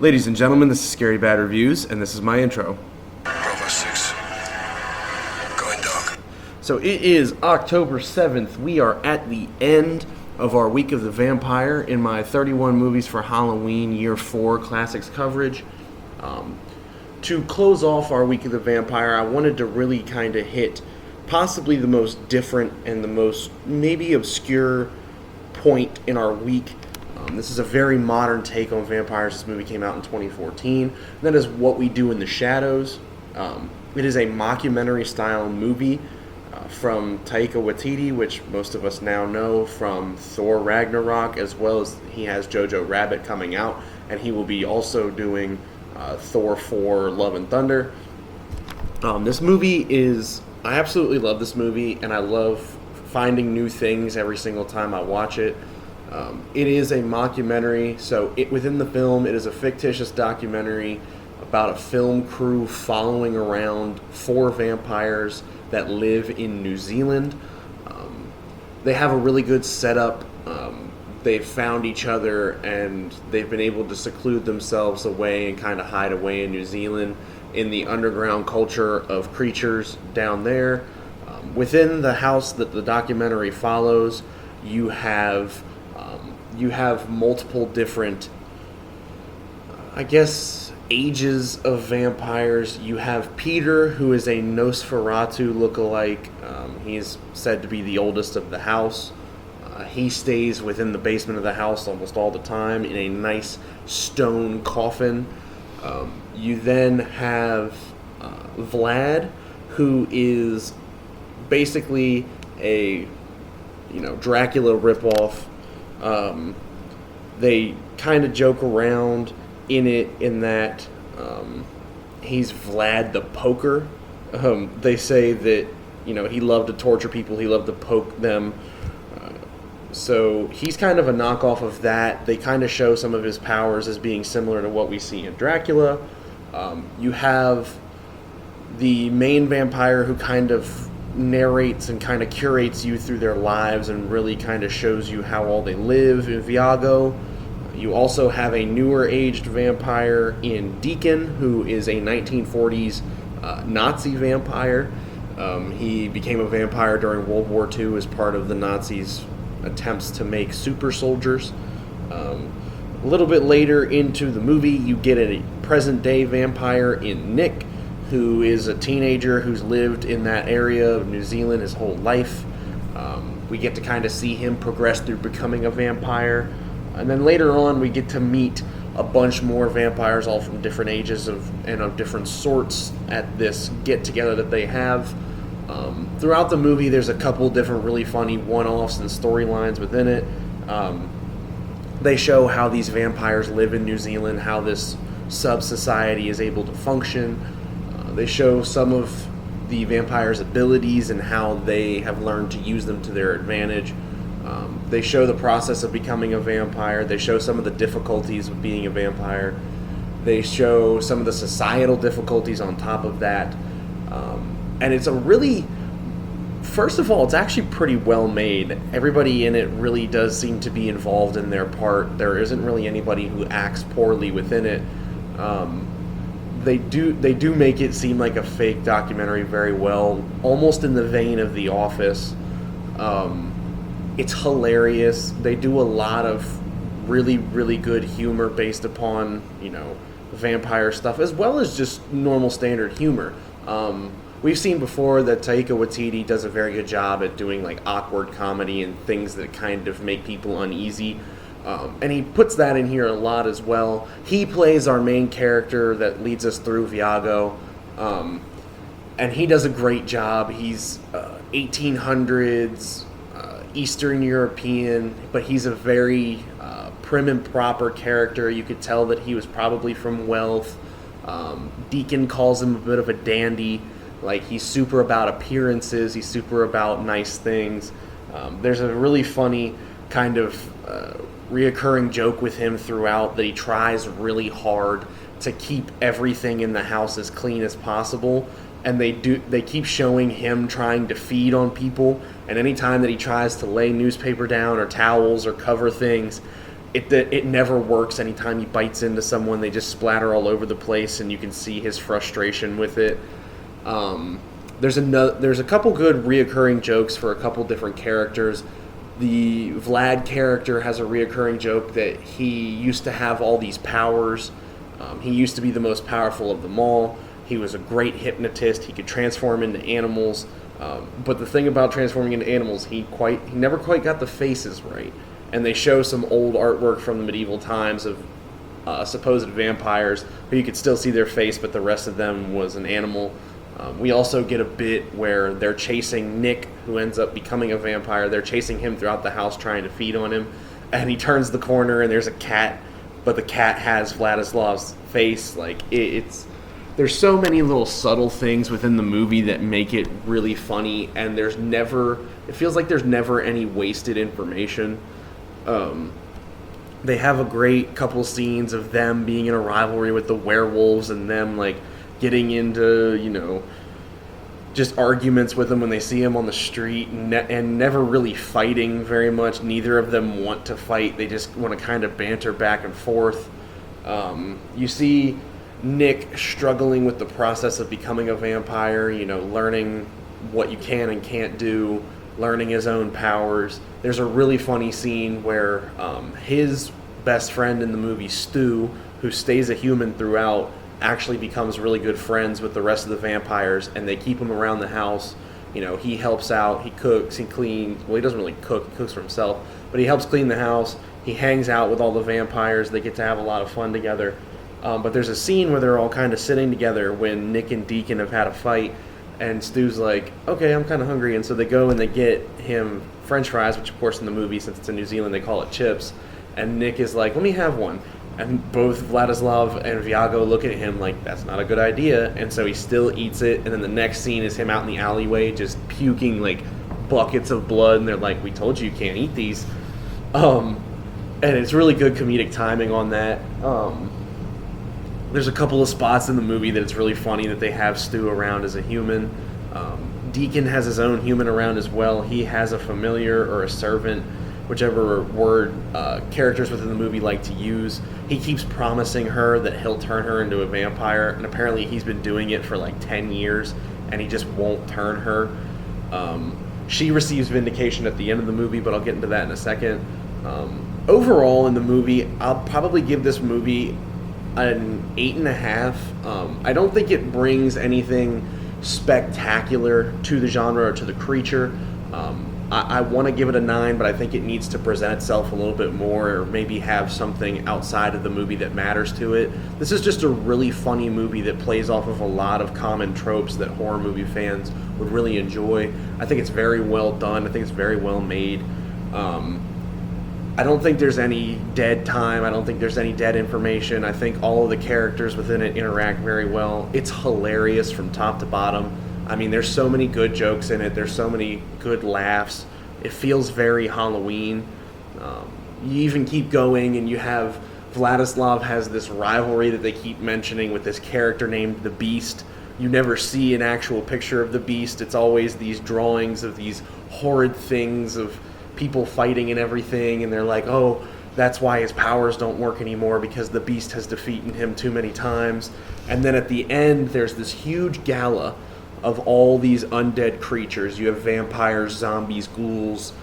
Ladies and gentlemen, this is Scary Bad Reviews, and this is my intro. Bravo 6. Going dark. So it is October 7th. We are at the end of our Week of the Vampire in my 31 Movies for Halloween Year 4 Classics coverage. To close off our Week of the Vampire, I wanted to really kind of hit possibly the most different and the most maybe obscure point in our week. This is a very modern take on vampires. This movie came out in 2014. That is What We Do in the Shadows. It is a mockumentary-style movie from Taika Waititi, which most of us now know from Thor Ragnarok, as well as he has Jojo Rabbit coming out, and he will be also doing Thor 4 Love and Thunder. This movie is... I absolutely love this movie, and I love finding new things every single time I watch it. It is a mockumentary, so within the film, it is a fictitious documentary about a film crew following around 4 vampires that live in New Zealand. They have a really good setup. They've found each other, and they've been able to seclude themselves away and kind of hide away in New Zealand in the underground culture of creatures down there. Within the house that the documentary follows, you have multiple different, ages of vampires. You have Peter, who is a Nosferatu lookalike. He's said to be the oldest of the house. He stays within the basement of the house almost all the time in a nice stone coffin. You then have Vlad, who is basically a Dracula ripoff. They kind of joke around in it in that he's Vlad the Poker. They say that he loved to torture people, he loved to poke them. So he's kind of a knockoff of that. They kind of show some of his powers as being similar to what we see in Dracula. You have the main vampire who kind of narrates and kind of curates you through their lives and really kind of shows you how all they live in Viago. You also have a newer aged vampire in Deacon, who is a 1940s Nazi vampire. He became a vampire during World War II as part of the Nazis' attempts to make super soldiers. A little bit later into the movie, you get a present day vampire in Nick, who is a teenager who's lived in that area of New Zealand his whole life. We get to kind of see him progress through becoming a vampire. And then later on, we get to meet a bunch more vampires, all from different ages and of different sorts at this get-together that they have. Throughout the movie, there's a couple different really funny one-offs and storylines within it. They show how these vampires live in New Zealand, how this sub-society is able to function. They show some of the vampires' abilities and how they have learned to use them to their advantage. They show the process of becoming a vampire. They show some of the difficulties of being a vampire. They show some of the societal difficulties on top of that. And it's a really... First of all, it's actually pretty well made. Everybody in it really does seem to be involved in their part. There isn't really anybody who acts poorly within it. They do make it seem like a fake documentary very well, almost in the vein of The Office. It's hilarious. They do a lot of really, really good humor based upon, vampire stuff, as well as just normal standard humor. We've seen before that Taika Waititi does a very good job at doing like awkward comedy and things that kind of make people uneasy. And he puts that in here a lot as well. He plays our main character that leads us through Viago. And he does a great job. He's 1800s, Eastern European, but he's a very prim and proper character. You could tell that he was probably from wealth. Deacon calls him a bit of a dandy. Like, he's super about appearances. He's super about nice things. There's a really funny kind of reoccurring joke with him throughout that he tries really hard to keep everything in the house as clean as possible, and they keep showing him trying to feed on people, and anytime that he tries to lay newspaper down or towels or cover things, it never works. Anytime he bites into someone, they just splatter all over the place, and you can see his frustration with it. There's a couple good reoccurring jokes for a couple different characters. The Vlad character has a reoccurring joke that he used to have all these powers. He used to be the most powerful of them all. He was a great hypnotist. He could transform into animals. But the thing about transforming into animals, he never quite got the faces right. And they show some old artwork from the medieval times of supposed vampires, who you could still see their face, but the rest of them was an animal. We also get a bit where they're chasing Nick, who ends up becoming a vampire. They're chasing him throughout the house, trying to feed on him. And he turns the corner, and there's a cat, but the cat has Vladislav's face. There's so many little subtle things within the movie that make it really funny, and it feels like there's never any wasted information. They have a great couple scenes of them being in a rivalry with the werewolves, and them getting into just arguments with them when they see him on the street, and never really fighting very much. Neither of them want to fight. They just want to kind of banter back and forth. You see Nick struggling with the process of becoming a vampire, learning what you can and can't do, learning his own powers. There's a really funny scene where his best friend in the movie, Stu, who stays a human throughout, actually becomes really good friends with the rest of the vampires, and they keep him around the house. He helps out, he cooks, he cleans. Well, he doesn't really cook, he cooks for himself, but he helps clean the house. He hangs out with all the vampires. They get to have a lot of fun together. But there's a scene where they're all kind of sitting together when Nick and Deacon have had a fight, and Stu's like, okay, I'm kind of hungry, and so they go and they get him French fries, which of course in the movie, since it's in New Zealand, they call it chips, and Nick is like, let me have one. And both Vladislav and Viago look at him like, that's not a good idea. And so he still eats it. And then the next scene is him out in the alleyway just puking buckets of blood. And they're like, we told you can't eat these. And it's really good comedic timing on that. There's a couple of spots in the movie that it's really funny that they have Stu around as a human. Deacon has his own human around as well. He has a familiar or a servant, whichever word characters within the movie like to use. He keeps promising her that he'll turn her into a vampire, and apparently he's been doing it for 10 years, and he just won't turn her. She receives vindication at the end of the movie, but I'll get into that in a second. Overall, in the movie, I'll probably give this movie an 8.5. I don't think it brings anything spectacular to the genre or to the creature. I want to give it a 9, but I think it needs to present itself a little bit more, or maybe have something outside of the movie that matters to it. This is just a really funny movie that plays off of a lot of common tropes that horror movie fans would really enjoy. I think it's very well done. I think it's very well made. I don't think there's any dead time. I don't think there's any dead information. I think all of the characters within it interact very well. It's hilarious from top to bottom. I mean, there's so many good jokes in it. There's so many good laughs. It feels very Halloween. You even keep going, and you have Vladislav has this rivalry that they keep mentioning with this character named the Beast. You never see an actual picture of the Beast. It's always these drawings of these horrid things of people fighting and everything, and they're like, oh, that's why his powers don't work anymore, because the Beast has defeated him too many times. And then at the end, there's this huge gala of all these undead creatures. You have vampires, zombies, ghouls,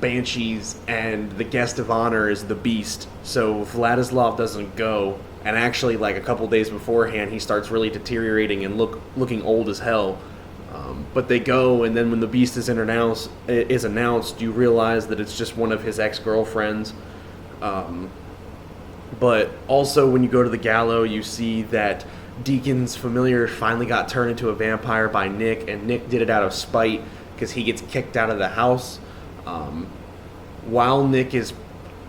banshees, and the guest of honor is the Beast. So Vladislav doesn't go, and actually, a couple days beforehand, he starts really deteriorating and looking old as hell. But they go, and then when the Beast is announced, you realize that it's just one of his ex-girlfriends. But also, when you go to the gala, you see that Deacon's familiar finally got turned into a vampire by Nick, and Nick did it out of spite because he gets kicked out of the house. While Nick is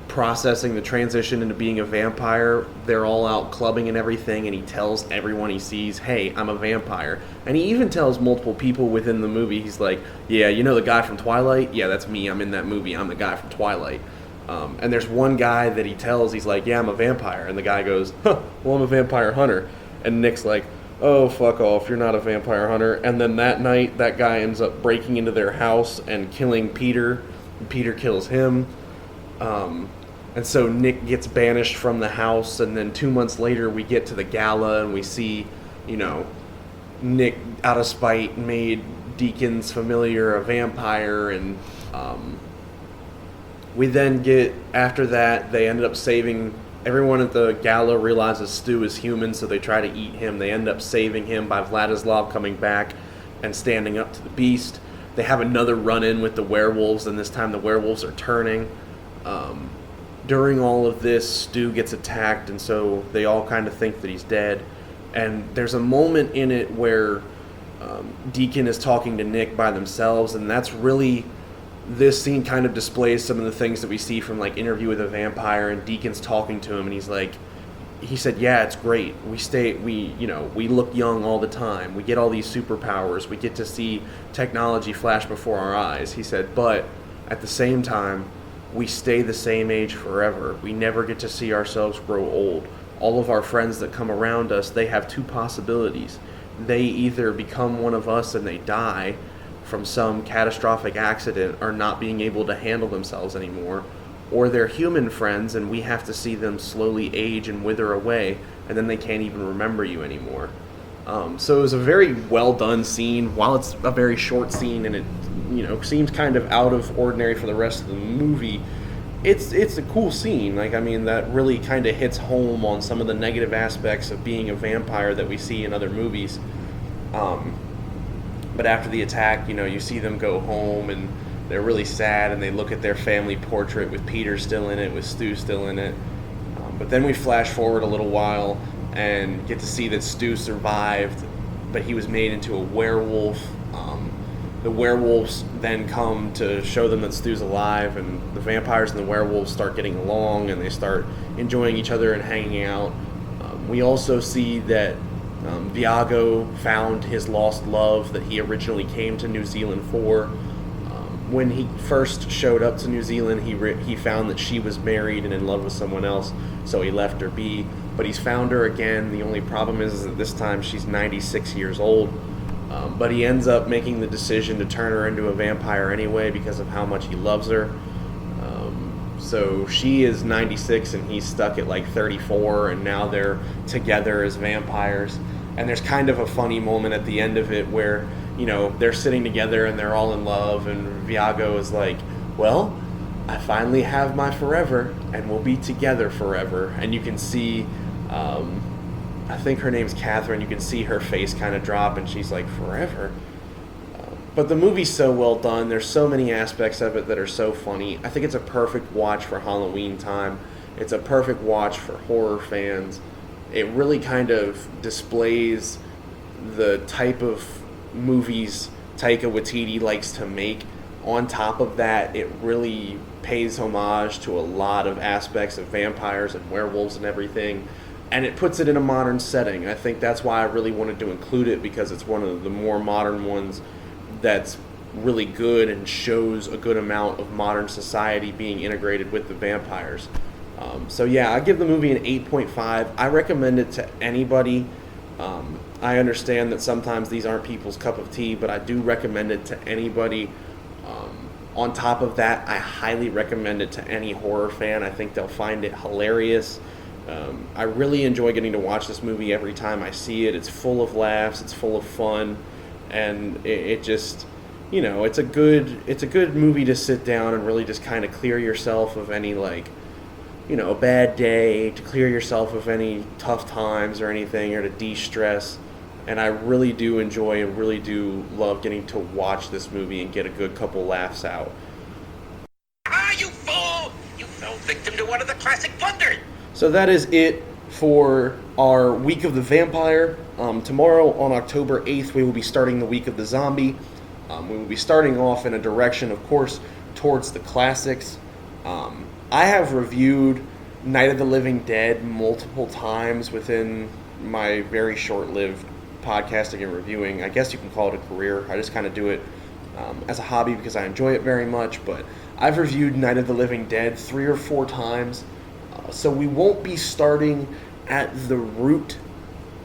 processing the transition into being a vampire, they're all out clubbing and everything, and he tells everyone he sees, hey, I'm a vampire. And he even tells multiple people within the movie, he's like, yeah, you know the guy from Twilight? Yeah, that's me, I'm in that movie, I'm the guy from Twilight. And there's one guy that he tells, he's like, yeah, I'm a vampire. And the guy goes, well, I'm a vampire hunter. And Nick's like, oh, fuck off, you're not a vampire hunter. And then that night, that guy ends up breaking into their house and killing Peter. Peter kills him. And so Nick gets banished from the house, and then 2 months later we get to the gala and we see, Nick, out of spite, made Deacon's familiar a vampire, and we then get, after that, they ended up saving, everyone at the gala realizes Stu is human, so they try to eat him. They end up saving him by Vladislav coming back and standing up to the beast. They have another run-in with the werewolves, and this time the werewolves are turning. During all of this, Stu gets attacked, and so they all kind of think that he's dead. And there's a moment in it where Deacon is talking to Nick by themselves, and that's really, this scene kind of displays some of the things that we see from like Interview with a Vampire, and Deacon's talking to him, and he's like, he said, yeah, it's great. We look young all the time. We get all these superpowers. We get to see technology flash before our eyes. He said, but at the same time, we stay the same age forever. We never get to see ourselves grow old. All of our friends that come around us, they have two possibilities. They either become one of us and they die from some catastrophic accident or not being able to handle themselves anymore, or they're human friends and we have to see them slowly age and wither away, and then they can't even remember you anymore. So it was a very well done scene. While it's a very short scene and it seems kind of out of ordinary for the rest of the movie, it's a cool scene. That really kind of hits home on some of the negative aspects of being a vampire that we see in other movies. But after the attack, you see them go home and they're really sad, and they look at their family portrait with Peter still in it, with Stu still in it. But then we flash forward a little while and get to see that Stu survived, but he was made into a werewolf. The werewolves then come to show them that Stu's alive, and the vampires and the werewolves start getting along, and they start enjoying each other and hanging out. We also see that Viago found his lost love that he originally came to New Zealand for. When he first showed up to New Zealand, he found that she was married and in love with someone else, so he left her be. But he's found her again. The only problem is that this time she's 96 years old. But he ends up making the decision to turn her into a vampire anyway because of how much he loves her. So she is 96 and he's stuck at like 34, and now they're together as vampires. And there's kind of a funny moment at the end of it where, they're sitting together and they're all in love, and Viago is like, well, I finally have my forever and we'll be together forever. And you can see, I think her name's Catherine, you can see her face kind of drop, and she's like, forever? But the movie's so well done. There's so many aspects of it that are so funny. I think it's a perfect watch for Halloween time. It's a perfect watch for horror fans. It really kind of displays the type of movies Taika Waititi likes to make. On top of that, it really pays homage to a lot of aspects of vampires and werewolves and everything. And it puts it in a modern setting. I think that's why I really wanted to include it, because it's one of the more modern ones that's really good and shows a good amount of modern society being integrated with the vampires. So yeah, I give the movie an 8.5. I recommend it to anybody. I understand that sometimes these aren't people's cup of tea, but I do recommend it to anybody. On top of that, I highly recommend it to any horror fan. I think they'll find it hilarious. I really enjoy getting to watch this movie every time I see it. It's full of laughs, it's full of fun, and it just, it's a good movie to sit down and really just kind of clear yourself of any a bad day, to clear yourself of any tough times or anything, or to de-stress. And I really do enjoy and really do love getting to watch this movie and get a good couple laughs out. Ah, you fool! You fell victim to one of the classic blunders! So that is it for our Week of the Vampire. Tomorrow on October 8th, we will be starting the Week of the Zombie. We will be starting off in a direction, of course, towards the classics. I have reviewed Night of the Living Dead multiple times within my very short-lived podcasting and reviewing. I guess you can call it a career. I just kind of do it as a hobby because I enjoy it very much. But I've reviewed Night of the Living Dead 3 or 4 times. So we won't be starting at the root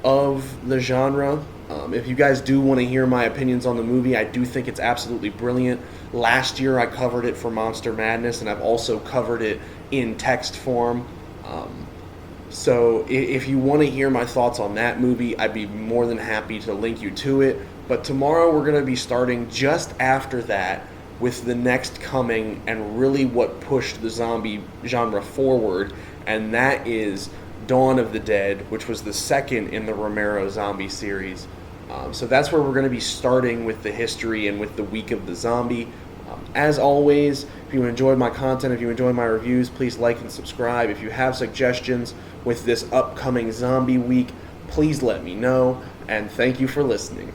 of the genre. If you guys do want to hear my opinions on the movie, I do think it's absolutely brilliant. Last year I covered it for Monster Madness, and I've also covered it in text form. So if you want to hear my thoughts on that movie, I'd be more than happy to link you to it. But tomorrow we're going to be starting just after that with the next coming and really what pushed the zombie genre forward, and that is Dawn of the Dead, which was the second in the Romero zombie series. So that's where we're going to be starting with the history and with the week of the zombie. As always, if you enjoyed my content, if you enjoyed my reviews, please like and subscribe. If you have suggestions with this upcoming zombie week, please let me know, and thank you for listening.